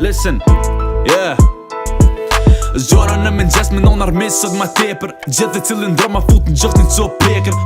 Listen, yeah. Zgjora në mëngjes me non armis sot ma tepër. Gjithë cilin ndro ma fut në gjost një co peker.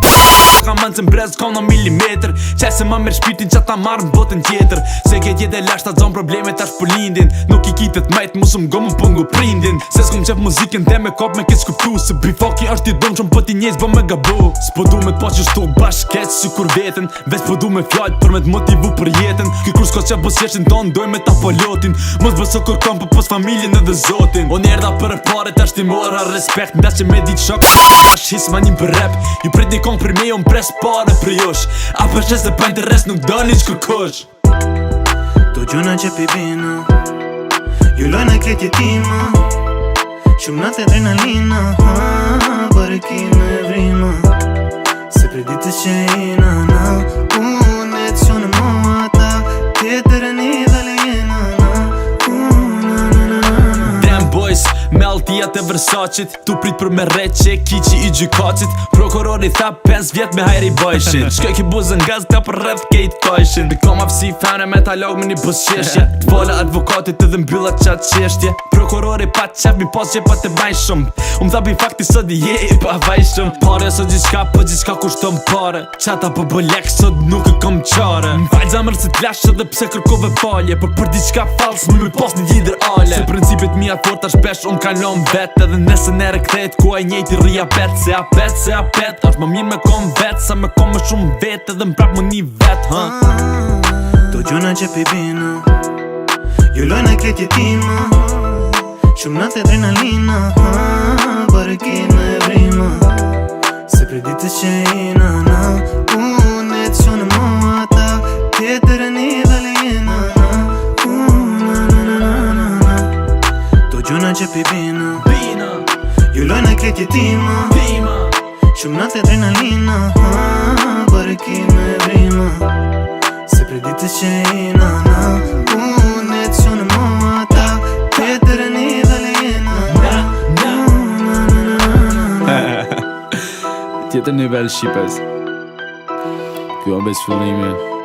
Ka manë që mbrez ka në milimeter. Qaj se ma mirë shpirtin që ta marrë në botën tjetër. Se ke tjetë e lasht ta zonë problemet ashtë për lindin. Nuk i kitet majt mu së m'go mu pëngu prindin. Se s'kom qef muzikin dhe me kop me keq kuptu. Se bifaki është i dom që m'po ti njës bë me gabu. S'po du me t'po që shtu bashket si kur vetën. Ves po du me fjallë për me t'motivu për jetën. Ky kur s'ko qef bësjeshin ton doj me ta polotin. Mos bëso kur kom për pos familjen edhe zotin. O njerda për pare tash ti mora respekt. Ndas që me dit shok tash his ma njim për rap. Ju prit një kong për me unë pres pare për josh. A për shes dhe pa interes nuk do një që kërkosh. To gjuna që pibina ju lojna këtë jetima. Shumë natë adrenalina bërë ki me vrima. Se për ditës që ina na unë e të shonë mua ta tjetër e një dhele jena Boys, me altijat e Versacit. Tu prit për me reqe, kiqi i gjykacit. Prokurori tha 5 vjet me hajri bajshin. Shkoj ki buzën gaz ta për rreth kejt kajshin. Dhe kom afsi fene me talog me një busqeshje. T'fola advokatit edhe mbyllat qat qeshtje. Prokurori pa qef mi pas gjepa të baj shumë. Tha bi fakti sot je i pa vaj shumë. Pare sot gjithka po gjithka kushton pare. Qata po bëllek sot nuk e kom qare. M'fall zamër se t'lash edhe pse kërkove falje. Për diçka fals mu me pas një lider ale. Se principit mi atë ta shpesh unë kalon vet. Edhe nëse nere kthejt ku a njejti rria bet. Se apet është më mirë me kom vet. Sa me kom më shumë vet edhe m'prap më një vet To gjona që pibina ju lojna këtë jetima. Shumë natë adrenalina bërë ki me vrima. Se për ditës që ina na unë e të shonë mua ta tjetër e një dhele jena Gjona që pibina ju lojna këtë jetima. Shumë natë adrenalina bërë ki me vrima. Se për ditës që ina na unë e të shonë mua ta tjetër e një dhele jena Tjetër nivel shqipes. Kjo abes fillimi